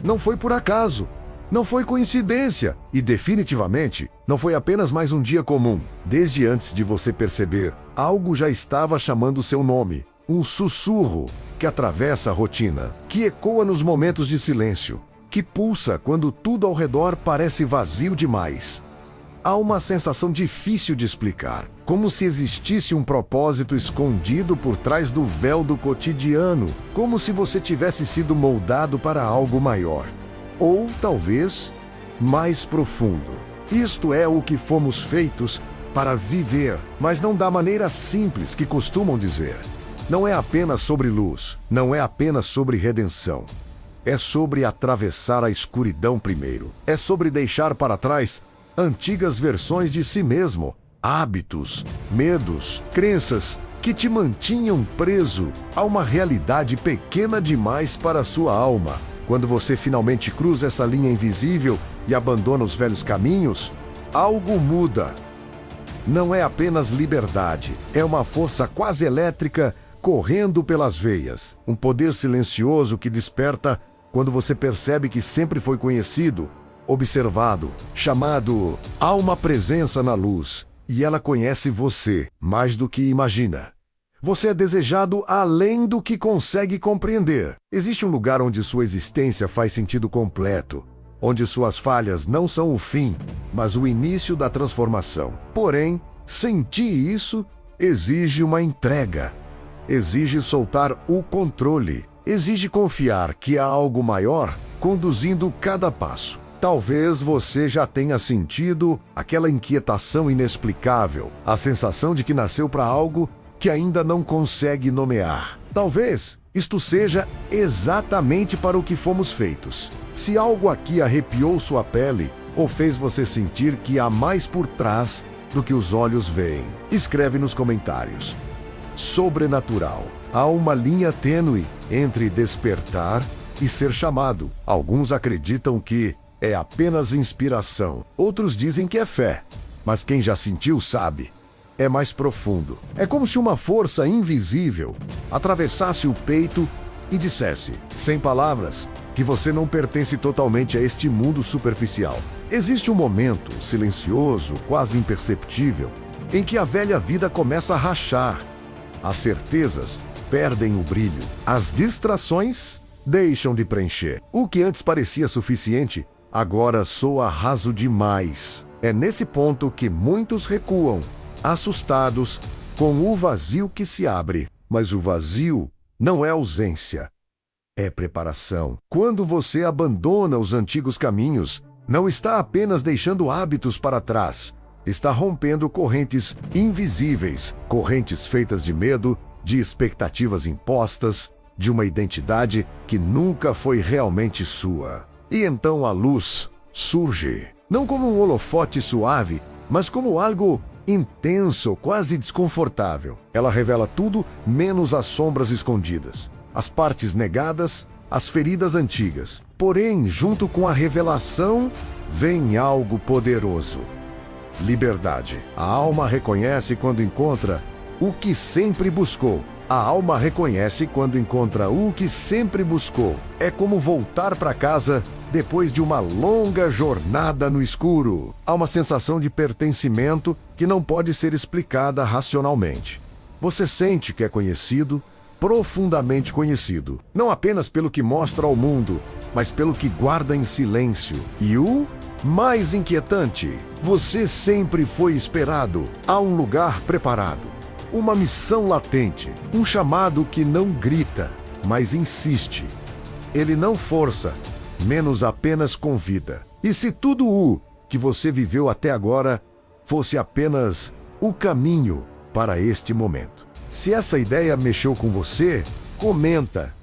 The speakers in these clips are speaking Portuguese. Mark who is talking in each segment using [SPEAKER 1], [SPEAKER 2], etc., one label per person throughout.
[SPEAKER 1] Não foi por acaso. Não foi coincidência. E definitivamente, não foi apenas mais um dia comum. Desde antes de você perceber, algo já estava chamando seu nome. Um sussurro que atravessa a rotina, que ecoa nos momentos de silêncio, que pulsa quando tudo ao redor parece vazio demais. Há uma sensação difícil de explicar, como se existisse um propósito escondido por trás do véu do cotidiano, como se você tivesse sido moldado para algo maior, ou talvez mais profundo. Isto é o que fomos feitos para viver, mas não da maneira simples que costumam dizer. Não é apenas sobre luz, não é apenas sobre redenção. É sobre atravessar a escuridão primeiro. É sobre deixar para trás antigas versões de si mesmo, hábitos, medos, crenças que te mantinham preso a uma realidade pequena demais para a sua alma. Quando você finalmente cruza essa linha invisível e abandona os velhos caminhos, algo muda. Não é apenas liberdade, é uma força quase elétrica correndo pelas veias. Um poder silencioso que desperta quando você percebe que sempre foi conhecido, observado, chamado. Há uma presença na luz, e ela conhece você mais do que imagina. Você é desejado além do que consegue compreender. Existe um lugar onde sua existência faz sentido completo, onde suas falhas não são o fim, mas o início da transformação. Porém, sentir isso exige uma entrega, exige soltar o controle, exige confiar que há algo maior conduzindo cada passo. Talvez você já tenha sentido aquela inquietação inexplicável, a sensação de que nasceu para algo que ainda não consegue nomear. Talvez isto seja exatamente para o que fomos feitos. Se algo aqui arrepiou sua pele ou fez você sentir que há mais por trás do que os olhos veem, escreve nos comentários. Sobrenatural. Há uma linha tênue entre despertar e ser chamado. Alguns acreditam que é apenas inspiração. Outros dizem que é fé. Mas quem já sentiu sabe. É mais profundo. É como se uma força invisível atravessasse o peito e dissesse, sem palavras, que você não pertence totalmente a este mundo superficial. Existe um momento silencioso, quase imperceptível, em que a velha vida começa a rachar. As certezas perdem o brilho. As distrações deixam de preencher. O que antes parecia suficiente agora soa raso demais. É nesse ponto que muitos recuam, assustados com o vazio que se abre. Mas o vazio não é ausência, é preparação. Quando você abandona os antigos caminhos, não está apenas deixando hábitos para trás, está rompendo correntes invisíveis, correntes feitas de medo, de expectativas impostas, de uma identidade que nunca foi realmente sua. E então a luz surge, não como um holofote suave, mas como algo intenso, quase desconfortável. Ela revela tudo menos as sombras escondidas, as partes negadas, as feridas antigas. Porém, junto com a revelação, vem algo poderoso. Liberdade. A alma reconhece quando encontra o que sempre buscou. A alma reconhece quando encontra o que sempre buscou. É como voltar para casa depois de uma longa jornada no escuro. Há uma sensação de pertencimento que não pode ser explicada racionalmente. Você sente que é conhecido, profundamente conhecido, não apenas pelo que mostra ao mundo, mas pelo que guarda em silêncio. E o mais inquietante, você sempre foi esperado. Há um lugar preparado, uma missão latente, um chamado que não grita, mas insiste. Ele não força, menos apenas convida. E se tudo o que você viveu até agora fosse apenas o caminho para este momento? Se essa ideia mexeu com você, comenta.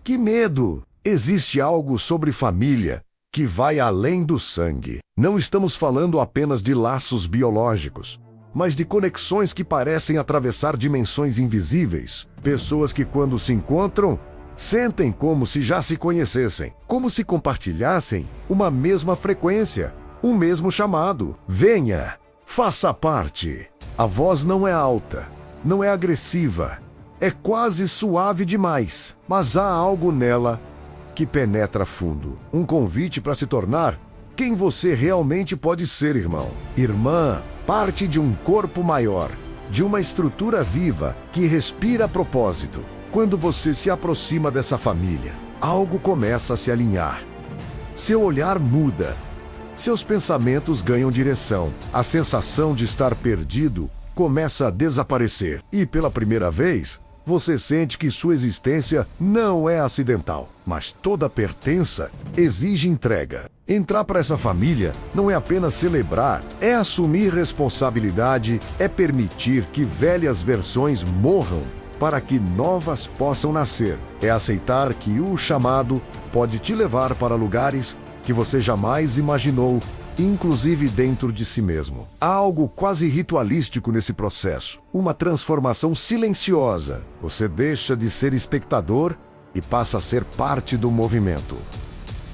[SPEAKER 1] Que medo! Existe algo sobre família que vai além do sangue. Não estamos falando apenas de laços biológicos, mas de conexões que parecem atravessar dimensões invisíveis. Pessoas que, quando se encontram, sentem como se já se conhecessem, como se compartilhassem uma mesma frequência, o mesmo chamado. Venha, faça parte. A voz não é alta, não é agressiva, É quase suave demais, mas há algo nela que penetra fundo. Um convite para se tornar quem você realmente pode ser, irmão. Irmã, parte de um corpo maior, de uma estrutura viva que respira propósito. Quando você se aproxima dessa família, algo começa a se alinhar. Seu olhar muda. Seus pensamentos ganham direção. A sensação de estar perdido começa a desaparecer. E pela primeira vez, você sente que sua existência não é acidental, mas toda pertença exige entrega. Entrar para essa família não é apenas celebrar, é assumir responsabilidade, é permitir que velhas versões morram para que novas possam nascer. É aceitar que o chamado pode te levar para lugares que você jamais imaginou, inclusive dentro de si mesmo. Há algo quase ritualístico nesse processo, uma transformação silenciosa. Você deixa de ser espectador e passa a ser parte do movimento,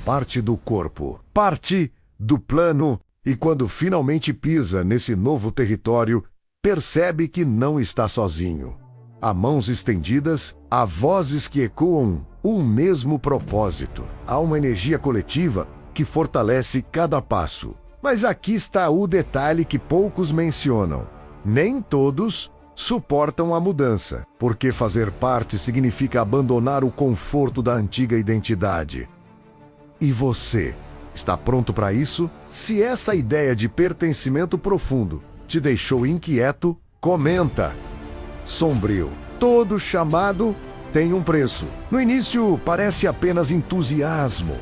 [SPEAKER 1] parte do corpo, parte do plano, e quando finalmente pisa nesse novo território, percebe que não está sozinho. Há mãos estendidas, há vozes que ecoam o mesmo propósito. Há uma energia coletiva que fortalece cada passo. Mas aqui está o detalhe que poucos mencionam. Nem todos suportam a mudança, porque fazer parte significa abandonar o conforto da antiga identidade. E você, está pronto para isso? Se essa ideia de pertencimento profundo te deixou inquieto, comenta. Sombrio. Todo chamado tem um preço. No início parece apenas entusiasmo,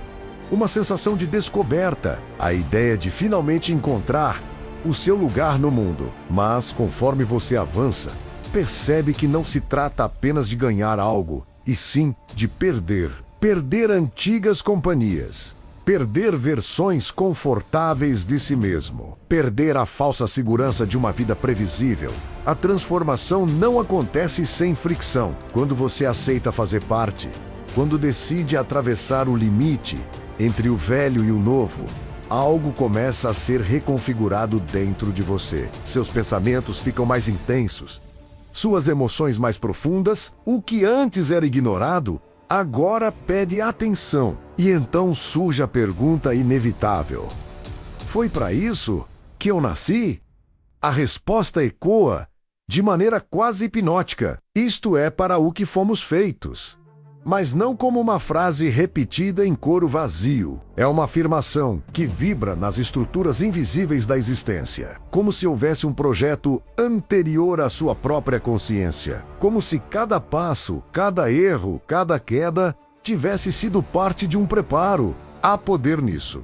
[SPEAKER 1] uma sensação de descoberta, a ideia de finalmente encontrar o seu lugar no mundo. Mas conforme você avança, percebe que não se trata apenas de ganhar algo, e sim de perder. Perder antigas companhias. Perder versões confortáveis de si mesmo. Perder a falsa segurança de uma vida previsível. A transformação não acontece sem fricção. Quando você aceita fazer parte, quando decide atravessar o limite entre o velho e o novo, algo começa a ser reconfigurado dentro de você. Seus pensamentos ficam mais intensos, suas emoções mais profundas. O que antes era ignorado, agora pede atenção. E então surge a pergunta inevitável: foi para isso que eu nasci? A resposta ecoa de maneira quase hipnótica: isto é para o que fomos feitos. Mas não como uma frase repetida em coro vazio. É uma afirmação que vibra nas estruturas invisíveis da existência. Como se houvesse um projeto anterior à sua própria consciência. Como se cada passo, cada erro, cada queda tivesse sido parte de um preparo. Há poder nisso.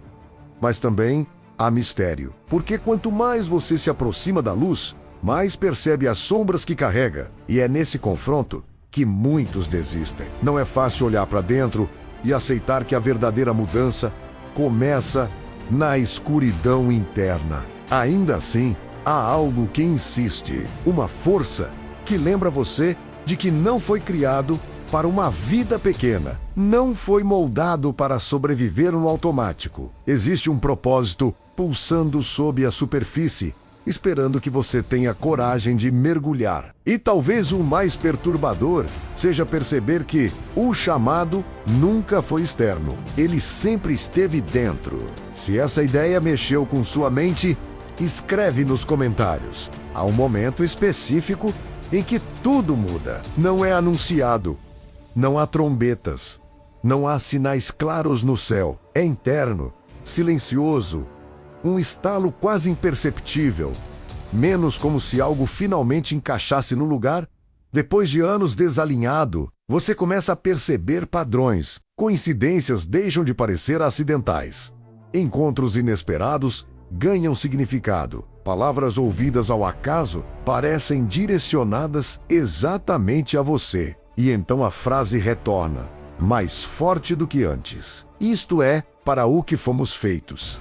[SPEAKER 1] Mas também há mistério. Porque quanto mais você se aproxima da luz, mais percebe as sombras que carrega. E é nesse confronto que muitos desistem. Não é fácil olhar para dentro e aceitar que a verdadeira mudança começa na escuridão interna. Ainda assim, há algo que insiste, uma força que lembra você de que não foi criado para uma vida pequena, não foi moldado para sobreviver no automático. Existe um propósito pulsando sob a superfície, esperando que você tenha coragem de mergulhar. E talvez o mais perturbador seja perceber que o chamado nunca foi externo. Ele sempre esteve dentro. Se essa ideia mexeu com sua mente, escreve nos comentários. Há um momento específico em que tudo muda. Não é anunciado. Não há trombetas. Não há sinais claros no céu. É interno, silencioso, um estalo quase imperceptível, menos como se algo finalmente encaixasse no lugar. Depois de anos desalinhado, você começa a perceber padrões. Coincidências deixam de parecer acidentais. Encontros inesperados ganham significado. Palavras ouvidas ao acaso parecem direcionadas exatamente a você. E então a frase retorna, mais forte do que antes. Isto é para o que fomos feitos.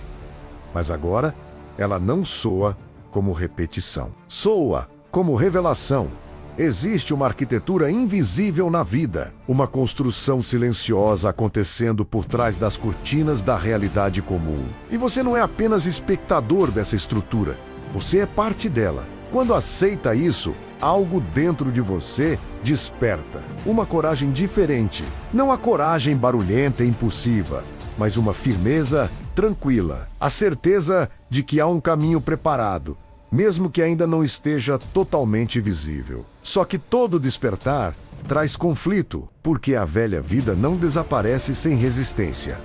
[SPEAKER 1] Mas agora, ela não soa como repetição. Soa como revelação. Existe uma arquitetura invisível na vida, uma construção silenciosa acontecendo por trás das cortinas da realidade comum. E você não é apenas espectador dessa estrutura, você é parte dela. Quando aceita isso, algo dentro de você desperta. Uma coragem diferente. Não a coragem barulhenta e impulsiva, mas uma firmeza tranquila. A certeza de que há um caminho preparado, mesmo que ainda não esteja totalmente visível. Só que todo despertar traz conflito, porque a velha vida não desaparece sem resistência.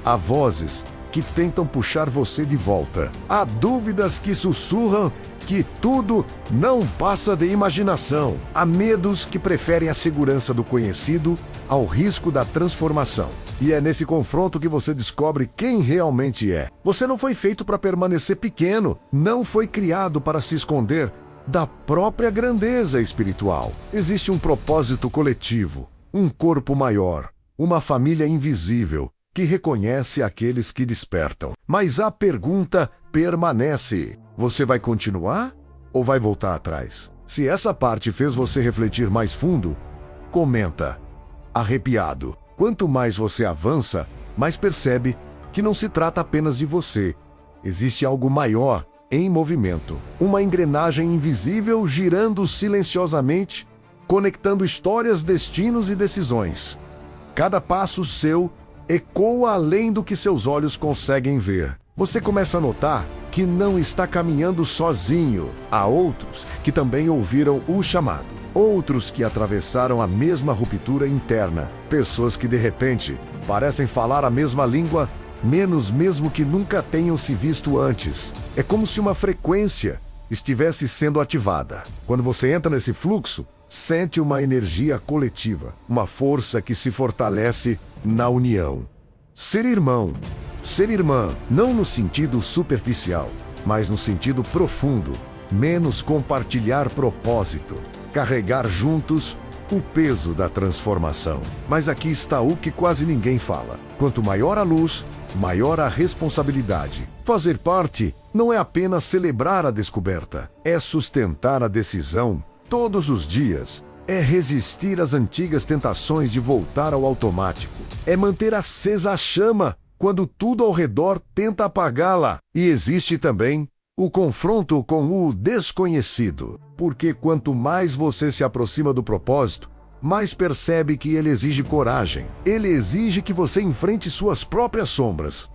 [SPEAKER 1] Há vozes que tentam puxar você de volta. Há dúvidas que sussurram que tudo não passa de imaginação. Há medos que preferem a segurança do conhecido ao risco da transformação. E é nesse confronto que você descobre quem realmente é. Você não foi feito para permanecer pequeno, não foi criado para se esconder da própria grandeza espiritual. Existe um propósito coletivo, um corpo maior, uma família invisível que reconhece aqueles que despertam. Mas a pergunta permanece: você vai continuar ou vai voltar atrás? Se essa parte fez você refletir mais fundo, comenta, arrepiado. Quanto mais você avança, mais percebe que não se trata apenas de você. Existe algo maior em movimento. Uma engrenagem invisível girando silenciosamente, conectando histórias, destinos e decisões. Cada passo seu ecoa além do que seus olhos conseguem ver. Você começa a notar que não está caminhando sozinho. Há outros que também ouviram o chamado. Outros que atravessaram a mesma ruptura interna. Pessoas que de repente parecem falar a mesma língua, menos mesmo que nunca tenham se visto antes. É como se uma frequência estivesse sendo ativada. Quando você entra nesse fluxo, sente uma energia coletiva, uma força que se fortalece na união. Ser irmão, ser irmã, não no sentido superficial, mas no sentido profundo. Menos compartilhar propósito, carregar juntos o peso da transformação. Mas aqui está o que quase ninguém fala. Quanto maior a luz, maior a responsabilidade. Fazer parte não é apenas celebrar a descoberta, é sustentar a decisão todos os dias. É resistir às antigas tentações de voltar ao automático. É manter acesa a chama quando tudo ao redor tenta apagá-la. E existe também o confronto com o desconhecido. Porque quanto mais você se aproxima do propósito, mais percebe que ele exige coragem. Ele exige que você enfrente suas próprias sombras.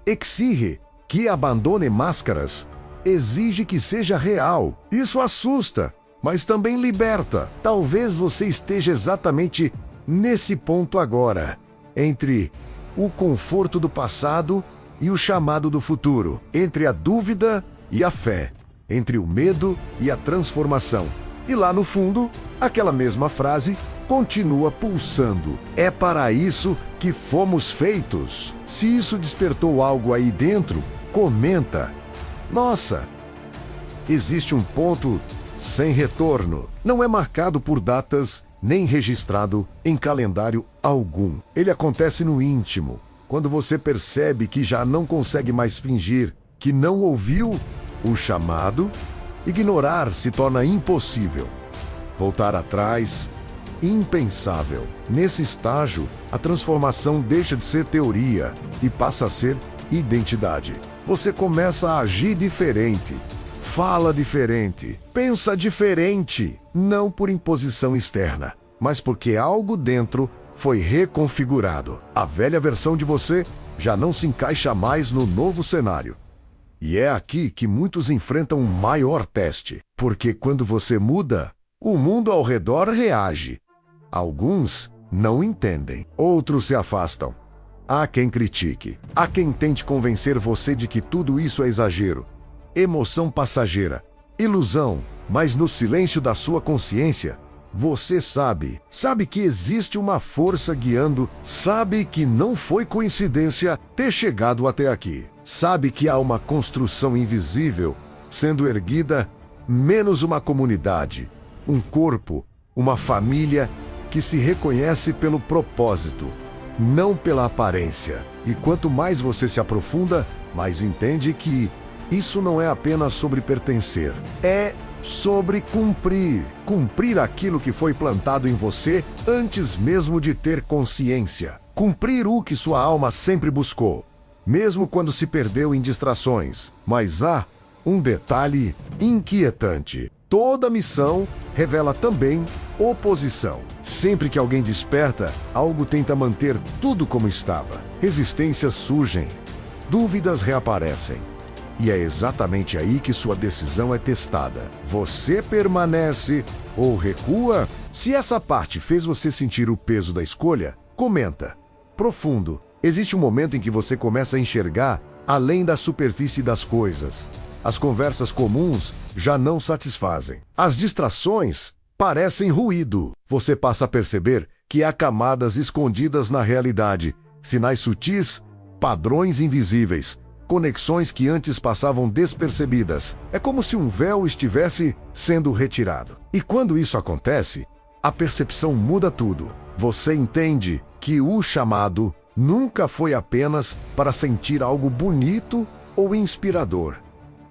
[SPEAKER 1] Exige que abandone máscaras. Exige que seja real. Isso assusta, mas também liberta. Talvez você esteja exatamente nesse ponto agora, entre o conforto do passado e o chamado do futuro, entre a dúvida e a fé, entre o medo e a transformação. E lá no fundo, aquela mesma frase continua pulsando. É para isso que fomos feitos. Se isso despertou algo aí dentro, comenta. Nossa, existe um ponto sem retorno. Não é marcado por datas, nem registrado em calendário algum. Ele acontece no íntimo, quando você percebe que já não consegue mais fingir que não ouviu o chamado. Ignorar se torna impossível. Voltar atrás, impensável. Nesse estágio, a transformação deixa de ser teoria e passa a ser identidade. Você começa a agir diferente, fala diferente, pensa diferente, não por imposição externa, mas porque algo dentro foi reconfigurado. A velha versão de você já não se encaixa mais no novo cenário. E é aqui que muitos enfrentam um maior teste, porque quando você muda, o mundo ao redor reage. Alguns não entendem, outros se afastam. Há quem critique, há quem tente convencer você de que tudo isso é exagero, emoção passageira, ilusão, mas no silêncio da sua consciência, você sabe que existe uma força guiando, sabe que não foi coincidência ter chegado até aqui, sabe que há uma construção invisível sendo erguida, menos uma comunidade, um corpo, uma família que se reconhece pelo propósito, não pela aparência. E quanto mais você se aprofunda, mais entende que isso não é apenas sobre pertencer, é sobre cumprir aquilo que foi plantado em você antes mesmo de ter consciência. Cumprir o que sua alma sempre buscou, mesmo quando se perdeu em distrações. Mas há Um detalhe inquietante: toda missão revela também oposição. Sempre que alguém desperta, algo tenta manter tudo como estava. Resistências surgem, dúvidas reaparecem. E é exatamente aí que sua decisão é testada. Você permanece ou recua? Se essa parte fez você sentir o peso da escolha, comenta. Profundo. Existe um momento em que você começa a enxergar além da superfície das coisas. As conversas comuns já não satisfazem. As distrações parecem ruído. Você passa a perceber que há camadas escondidas na realidade, sinais sutis, padrões invisíveis, conexões que antes passavam despercebidas. É como se um véu estivesse sendo retirado. E quando isso acontece, a percepção muda tudo. Você entende que o chamado nunca foi apenas para sentir algo bonito ou inspirador.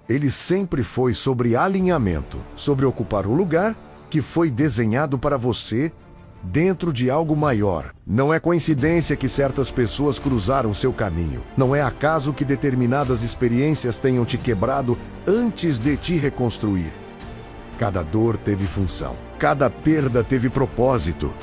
[SPEAKER 1] Ele sempre foi sobre alinhamento, sobre ocupar o lugar que foi desenhado para você dentro de algo maior. Não é coincidência que certas pessoas cruzaram seu caminho. Não é acaso que determinadas experiências tenham te quebrado antes de te reconstruir. Cada dor teve função. Cada perda teve propósito.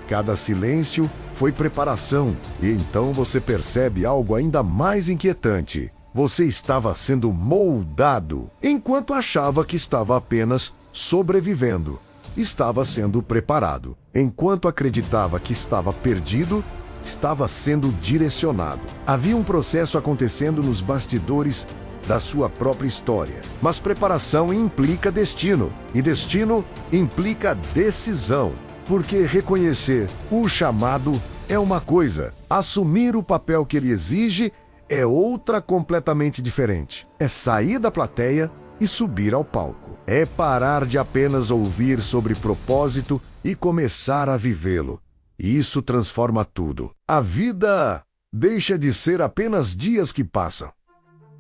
[SPEAKER 1] Cada silêncio foi preparação. E então você percebe algo ainda mais inquietante. Você estava sendo moldado, enquanto achava que estava apenas sobrevivendo. Estava sendo preparado. Enquanto acreditava que estava perdido, estava sendo direcionado. Havia um processo acontecendo nos bastidores da sua própria história. Mas preparação implica destino, e destino implica decisão. Porque reconhecer o chamado é uma coisa, assumir o papel que ele exige é outra completamente diferente. É sair da plateia e subir ao palco. É parar de apenas ouvir sobre propósito e começar a vivê-lo. E isso transforma tudo. A vida deixa de ser apenas dias que passam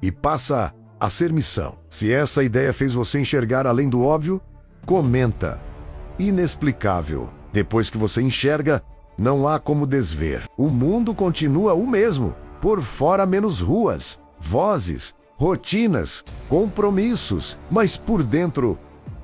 [SPEAKER 1] e passa a ser missão. Se essa ideia fez você enxergar além do óbvio, comenta. Inexplicável. Depois que você enxerga, não há como desver. O mundo continua o mesmo. Por fora, menos ruas, vozes, rotinas, compromissos. Mas por dentro,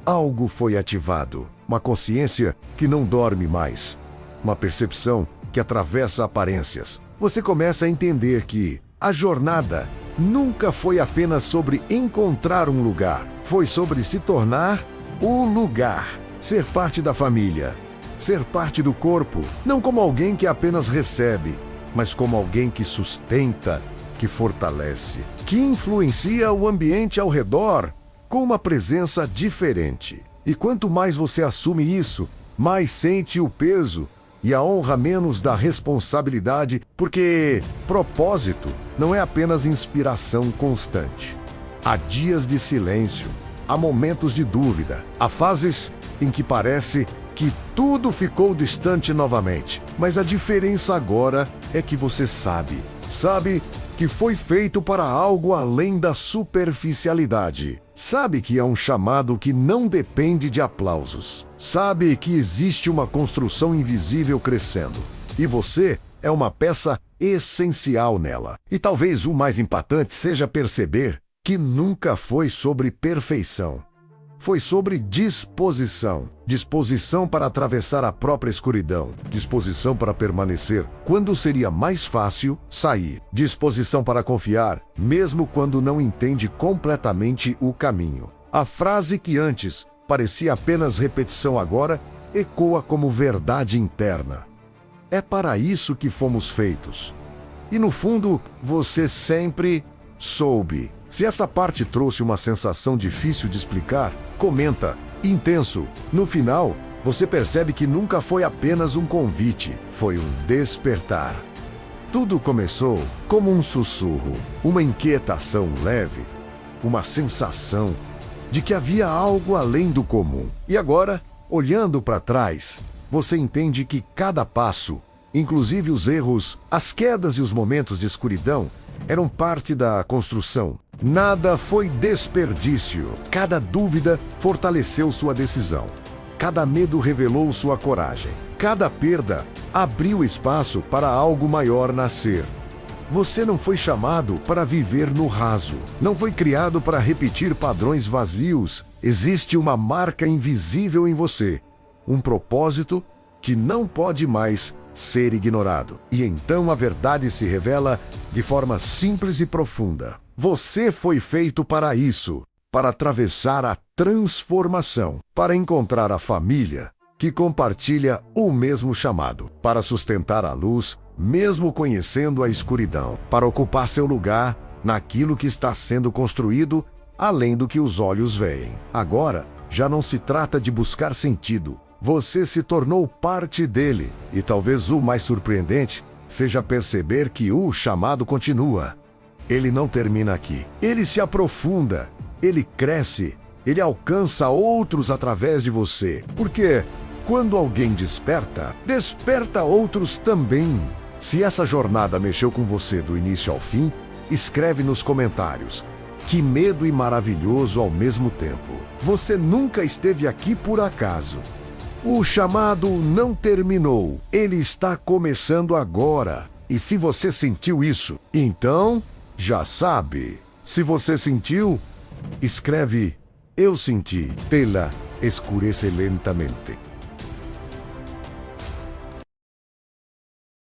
[SPEAKER 1] algo foi ativado. Uma consciência que não dorme mais. Uma percepção que atravessa aparências. Você começa a entender que a jornada nunca foi apenas sobre encontrar um lugar. Foi sobre se tornar o lugar. Ser parte da família. Ser parte do corpo. Não como alguém que apenas recebe, mas como alguém que sustenta, que fortalece, que influencia o ambiente ao redor com uma presença diferente. E quanto mais você assume isso, mais sente o peso e a honra menos da responsabilidade, porque propósito não é apenas inspiração constante. Há dias de silêncio, há momentos de dúvida, há fases em que parece que tudo ficou distante novamente. Mas a diferença agora é que você sabe que foi feito para algo além da superficialidade. Sabe que é um chamado que não depende de aplausos. Sabe que existe uma construção invisível crescendo. E você é uma peça essencial nela. E talvez o mais impactante seja perceber que nunca foi sobre perfeição. Foi sobre disposição. Disposição para atravessar a própria escuridão. Disposição para permanecer quando seria mais fácil sair. Disposição para confiar, mesmo quando não entende completamente o caminho. A frase que antes parecia apenas repetição agora ecoa como verdade interna. É para isso que fomos feitos. E no fundo, você sempre soube. Se essa parte trouxe uma sensação difícil de explicar, comenta. Intenso. No final, você percebe que nunca foi apenas um convite, foi um despertar. Tudo começou como um sussurro, uma inquietação leve, uma sensação de que havia algo além do comum. E agora, olhando para trás, você entende que cada passo, inclusive os erros, as quedas e os momentos de escuridão, eram parte da construção. Nada foi desperdício. Cada dúvida fortaleceu sua decisão. Cada medo revelou sua coragem. Cada perda abriu espaço para algo maior nascer. Você não foi chamado para viver no raso. Não foi criado para repetir padrões vazios. Existe uma marca invisível em você. Um propósito que não pode mais ser ignorado. E então a verdade se revela de forma simples e profunda. Você foi feito para isso, para atravessar a transformação, para encontrar a família que compartilha o mesmo chamado, para sustentar a luz, mesmo conhecendo a escuridão, para ocupar seu lugar naquilo que está sendo construído além do que os olhos veem. Agora, já não se trata de buscar sentido. Você se tornou parte dele. E talvez o mais surpreendente seja perceber que o chamado continua. Ele não termina aqui. Ele se aprofunda, ele cresce, ele alcança outros através de você. Porque quando alguém desperta, desperta outros também. Se essa jornada mexeu com você do início ao fim, escreve nos comentários. Que medo e maravilhoso ao mesmo tempo. Você nunca esteve aqui por acaso. O chamado não terminou. Ele está começando agora. E se você sentiu isso, então já sabe. Se você sentiu, escreve: eu senti. Tela escurece lentamente.